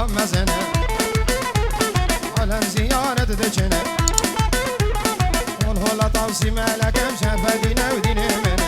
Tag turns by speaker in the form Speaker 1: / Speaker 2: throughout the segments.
Speaker 1: بلا مزنه علم زيارة دجنه والهولا طوسي مالك مشافة دينا ودين منه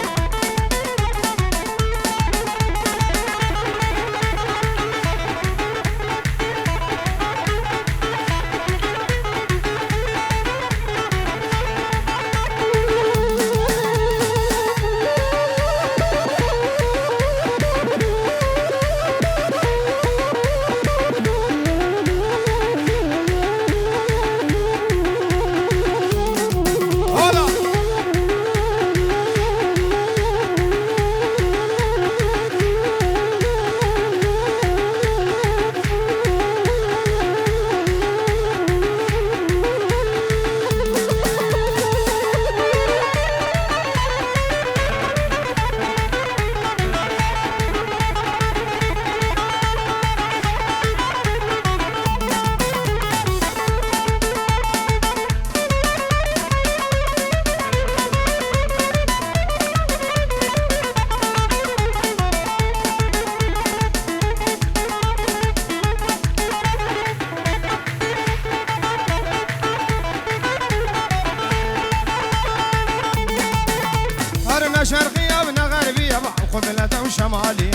Speaker 1: شرقية ونا غربية قبلة وشمالية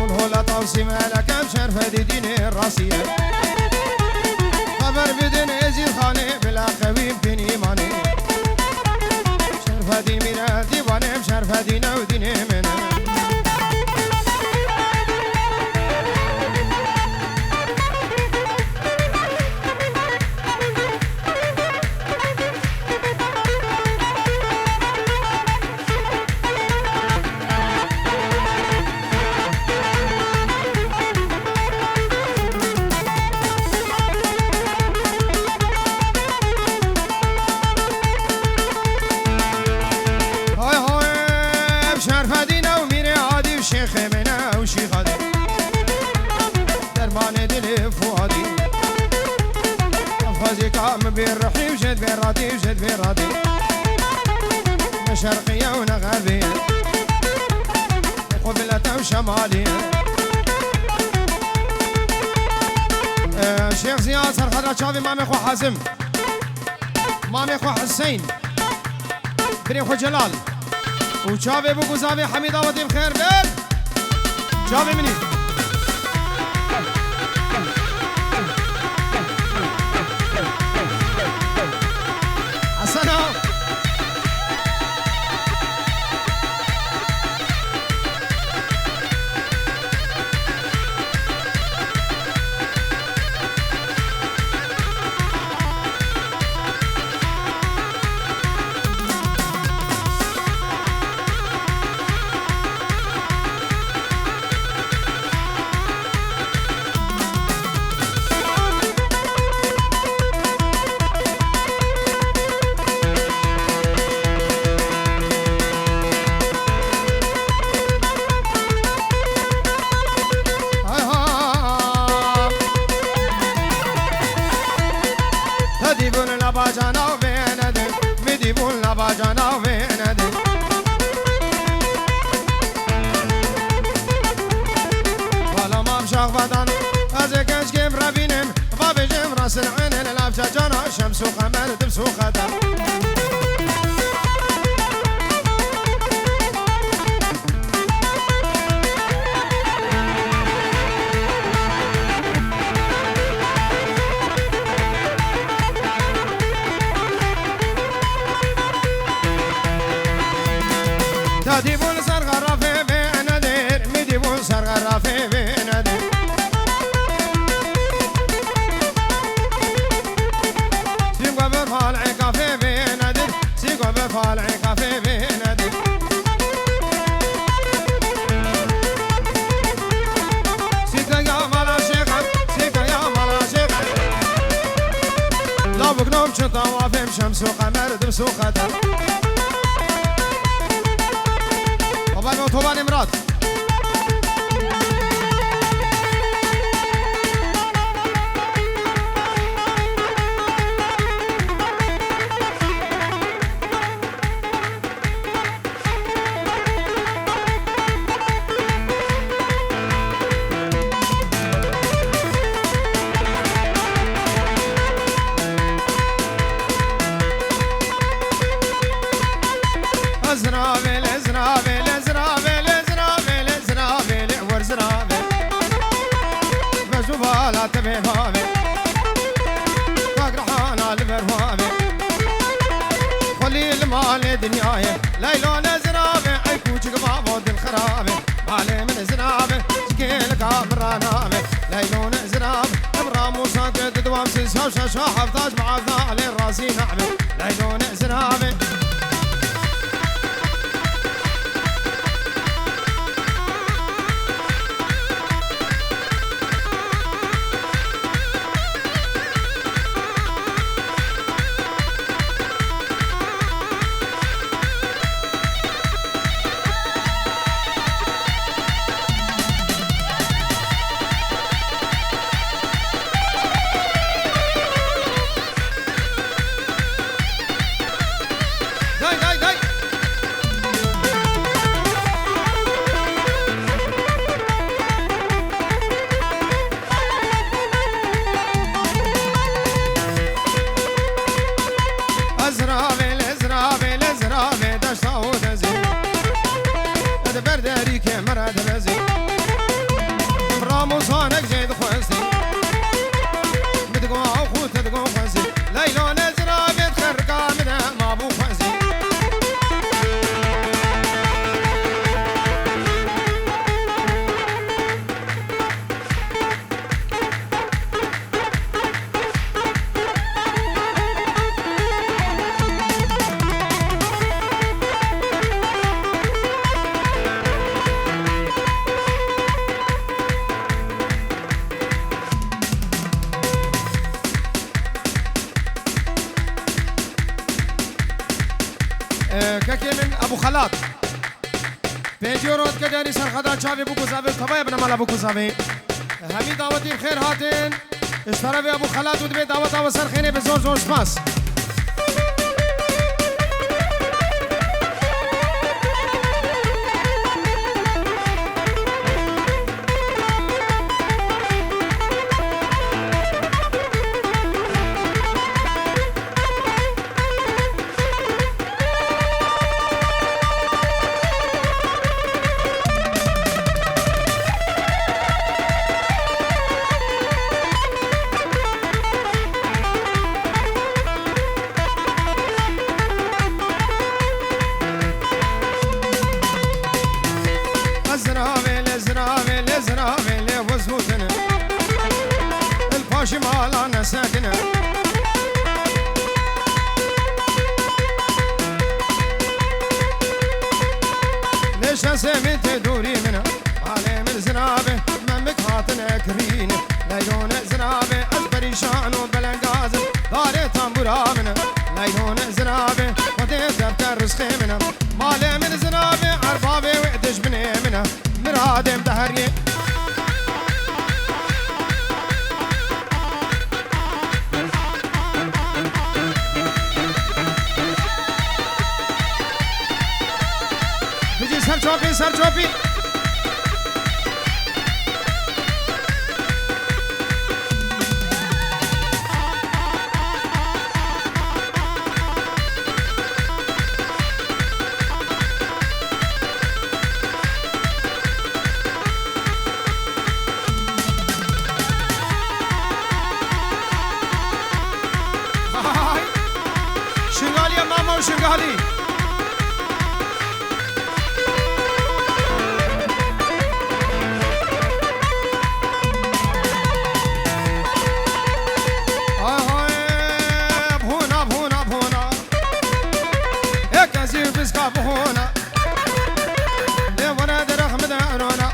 Speaker 1: والهولا طوسي مالك بشرفة ديني الراسية خبر بدن ازيل خاني بلا خوي بدن ايماني شرفة دين من ديواني بشرفة دينا وديني منه بالرحي وجد بالرادي وجد بالرادي شرقية ونغربية قبلة وشمالية شيخ زياد سرخدرة شافي مامي خو حازم مامي خو حسين بري خو جلال وشافي ابو قزافي حميد آبادي بخير بيل شافي مني شمس وقمر دبس وخدم تديبون سرغرافي بندير مديبون سرغرافي بندير فالعي كافي بينادي سيكا يا مالا شيخة سيكا يا مالا شيخة لا بقنوم شطا وافهم شمس وقمر دبس وخدم طبعا وطبعا امرات مال دنیای لیلا نزرابه ای کوچک بابا دل خرابه مال من زرابه شکل کامرانابه لیلا نزرابه ابرا موسى قد دوام سنسا شاشا حفظاج معافظا علي راسي نعمه لیلا نزرابه كاكي من ابو خلاط بيجورود كداري سرخدا شافي بوكو زافي كبايا بنا مال ابو زافي همي دعوتي بخير هاتين اشترى ابو خلاط ودبي دعوت وسر خيري بزور زور سباس شمال ساكنة ليش سميت دوري منها علي من زنابه ممك هاتنا كرينه ليون زنابه أزبري شانو بلنقازم داري تنبورا منها ليون زنابه ودي تبكر رسخي منها مالي من زنابه عربابي وعدش بني منها مرادم دهري سر چوپی شنغالی ماما و شنغالی هنا يا وانا درخ مدارونا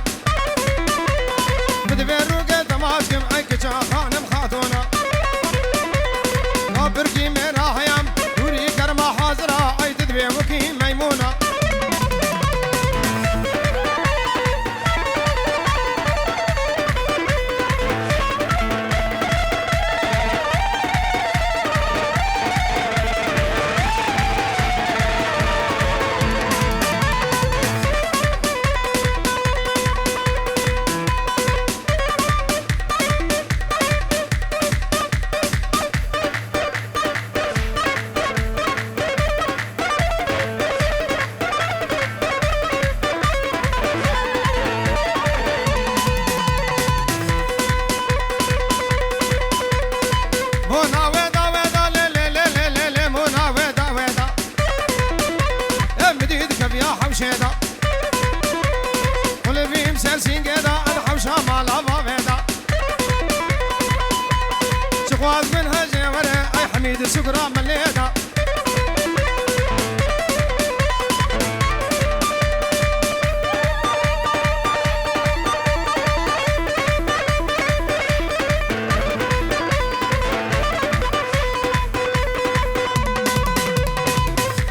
Speaker 1: بدبيرو قد ماسكم عيك خانم خاتونا بركي من راحيام دوري كرما حاضرة اي تدبي حميد سكرة مليدا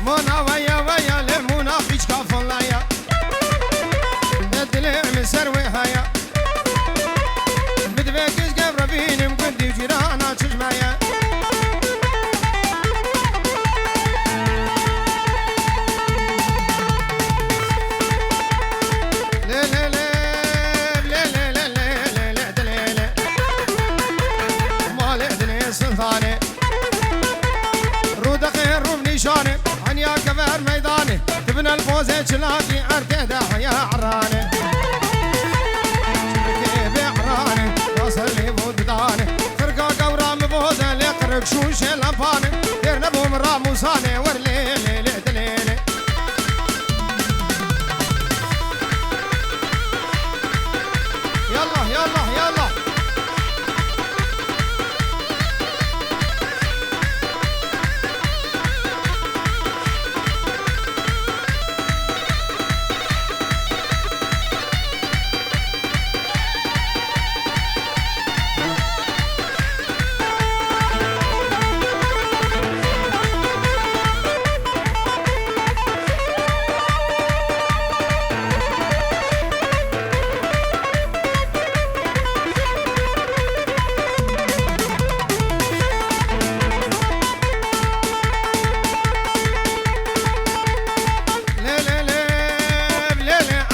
Speaker 1: مونا ويا ويا لمونا فيش كافون لايا بدلي من سروي هيا بدبكش قبر فيني مقدي وجيرانا تجمعيا عنيا كبر ميداني تبنى الفوزة شلاقي أركيدة حيا عراني شبكي بعراني واصل لي بود داني خرقا قورا مبوزة لقرق شوش الأنفاني دير نبو من راموساني ورلي ليلي دليلي يلا يلا يلا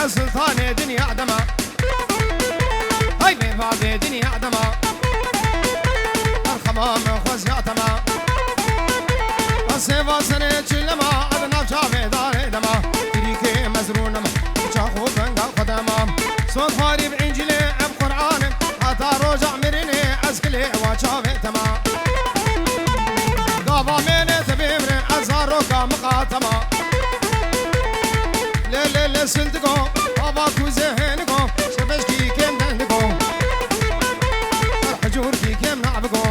Speaker 1: سلطاني دنيا عدما هاي بابي دنيا عدما الخمام خوز يعتما السيفا سنة شلما أدنا بشافي داري دما تريكي مزرونما شاخو بنغا قدما صوت فاري بإنجلي ام قرآن حتى روجع مريني أسكلي وشافي تما قابا ميني تبيمري أزاروكا مقاتما ليلي سلتكو بابا كوزهنكو شبشكي كم دندكو الحجور كي كم نعبكو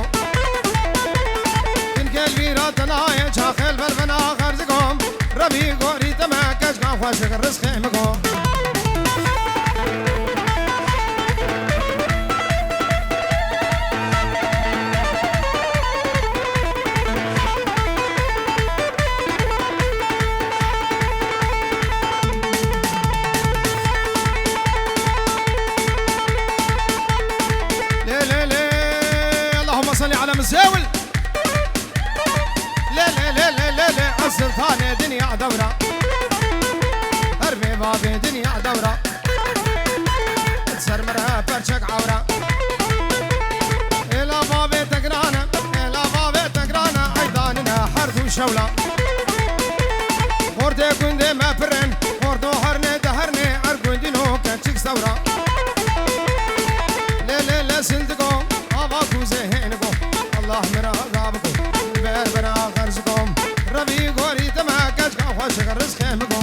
Speaker 1: كن قلبي راتنا يشاخل بالبنا خرزكم ربي قوري تماكش كان خوشك الرزق مكو على مزاول لا لا لا لا لا لا السلطانة دنيا دورة هربي بابي دنيا دورة تسر مرها برشك عورة إلا بابي تقرانا إلا بابي تقرانا أيضاننا حرد وشولة خورتي كندي ما فرن خوردو هرني دهرني أرقون نو كاتشيك ثورة لا لا لا سلتكو بابا كوزهنكو الله مرا غابكو بير بنا غرزكم ربي غوري تماكش كان خوشك الرزق مكو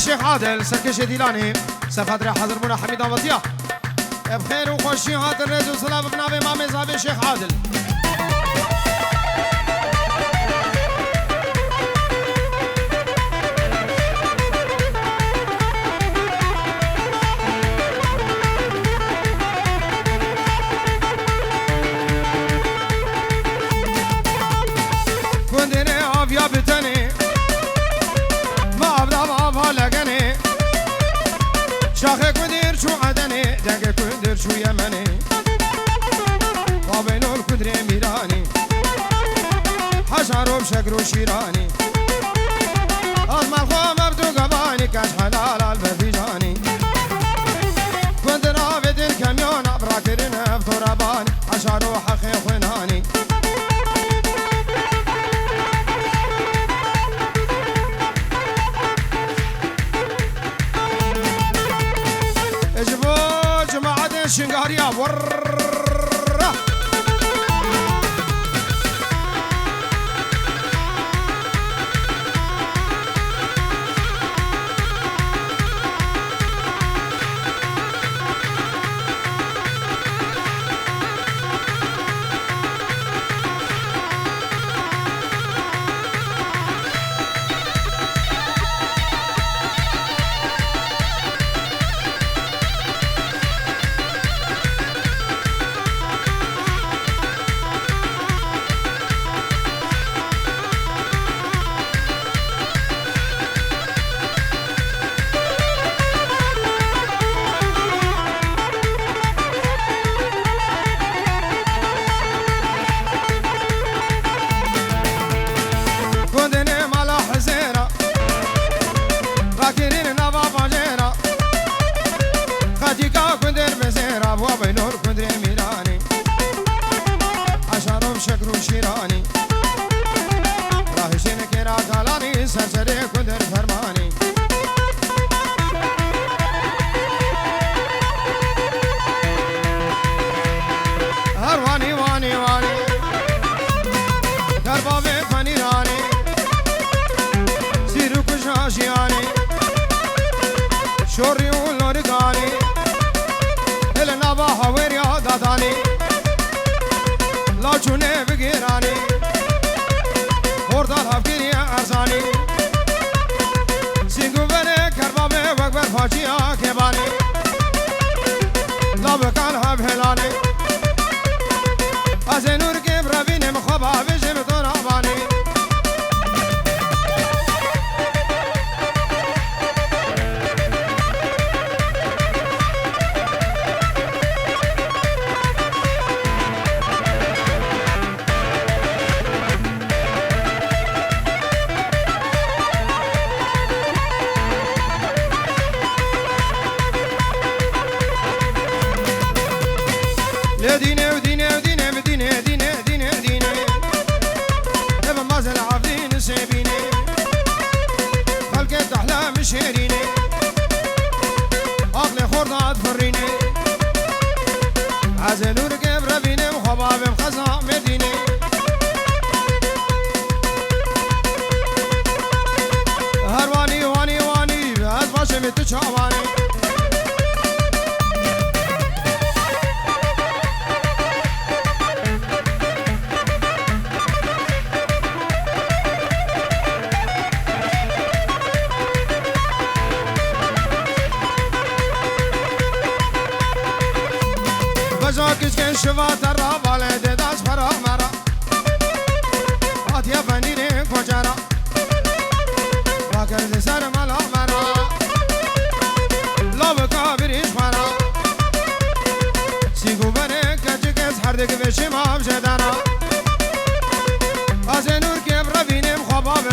Speaker 1: شيخ عادل سركش ديلاني سخاطر حضر بنا حميد أبطيا بخير وخوشي هات الرز وصلاة بنابي مامي زابي شيخ عادل شاخه کدیر چو عدنی دنگ کدیر چو یمنی وابینول کدری میرانی حشارو بشکر و شیرانی از من خواه مبدو گبانی کش حلال البفیجانی کدر آویدین کمیون ابرا کرین افتورابانی حشارو حقی خونانی شنگاریا ور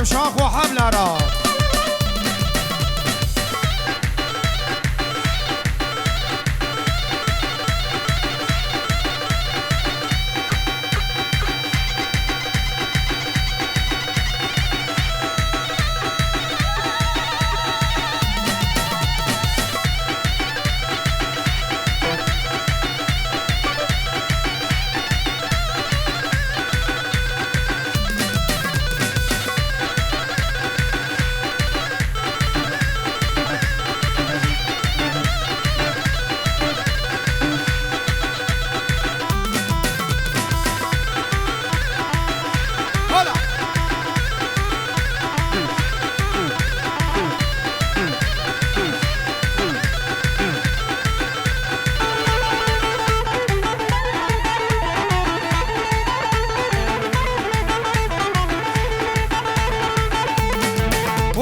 Speaker 1: شاخ وحبل را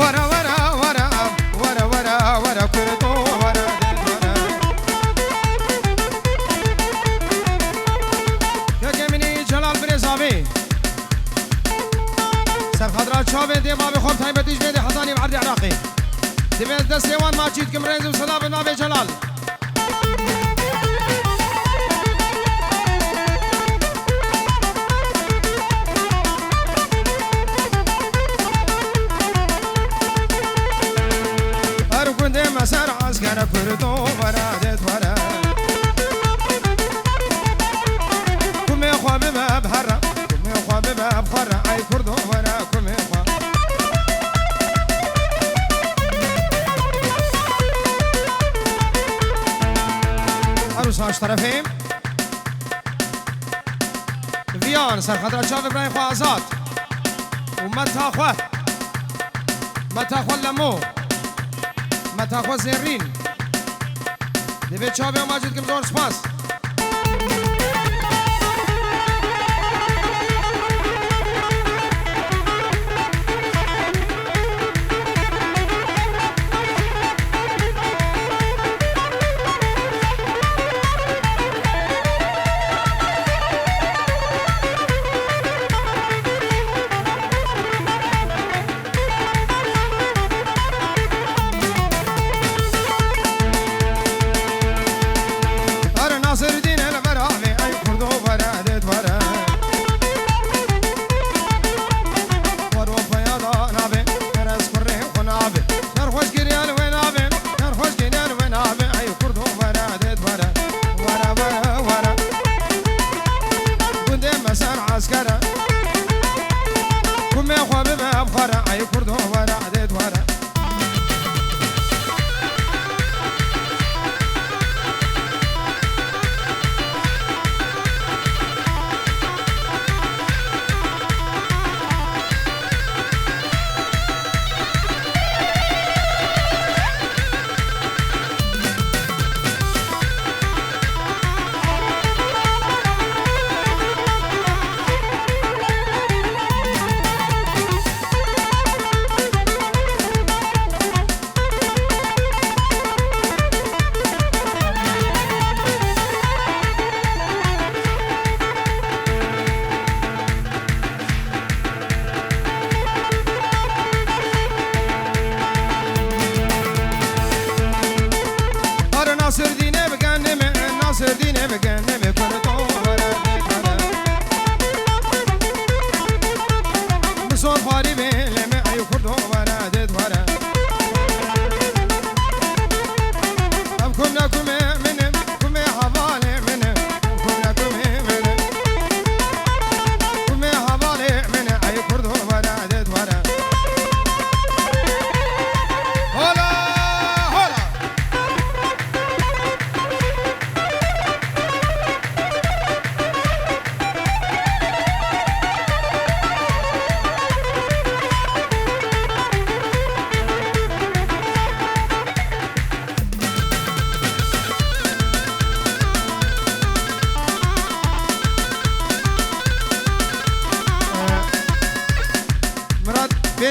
Speaker 1: ورا ورا ورا ورا ورا ورا كردو ورا يا جميني جلال برزابي سر خضرات شابه دي ما بخوب تايبتيش بيدي حضاني بعرض عراقي دي بيت دست ليوان ما تشيد كمرينز وصلاب النابي جلال مسار عسكر كردو ورادت ورا كم خواب باب حرا كم خواب باب حرا اي كردو ورا كم خواب عروس هاش طرفين فيان سر خضرا شاف ابراهيم خو آزاد ومتها خو متها خو لمو متاخو زرین دبی چابه و ماجد کم زور سپاس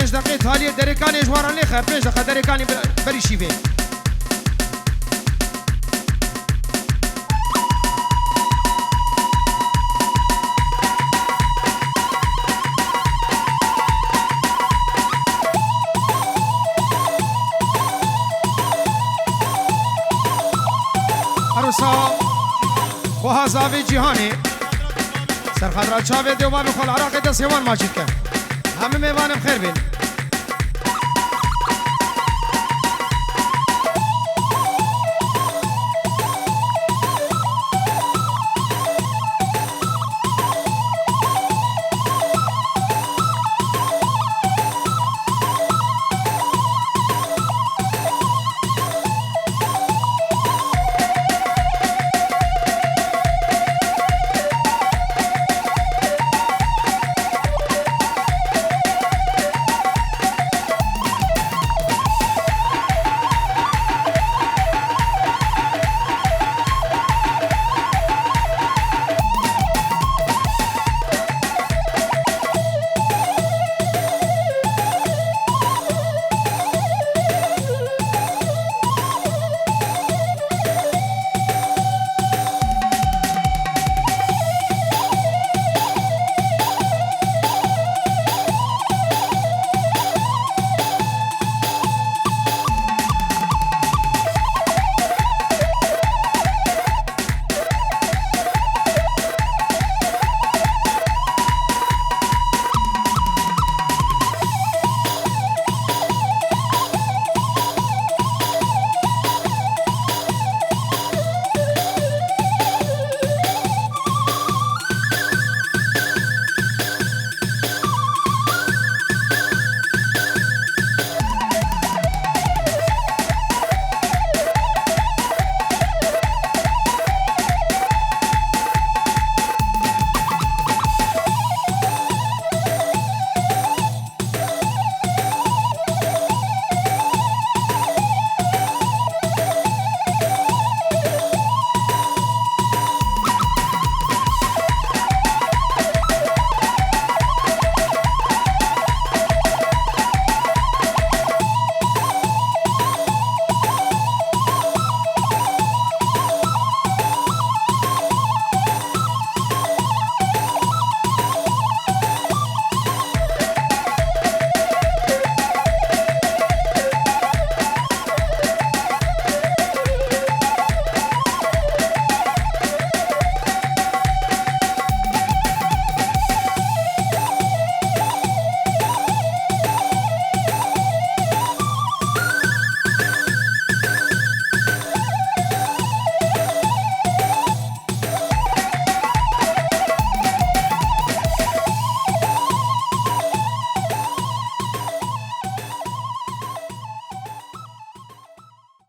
Speaker 1: پنج دقیقه تالی درکانی جواران لیخه 5 دقیقه درکانی بری شیوه عروسا خواه زاوی جیهانی سرخدرات چاوه دیوبا بخوال عراق دست هوان ماجد که همه میوانم خیر بین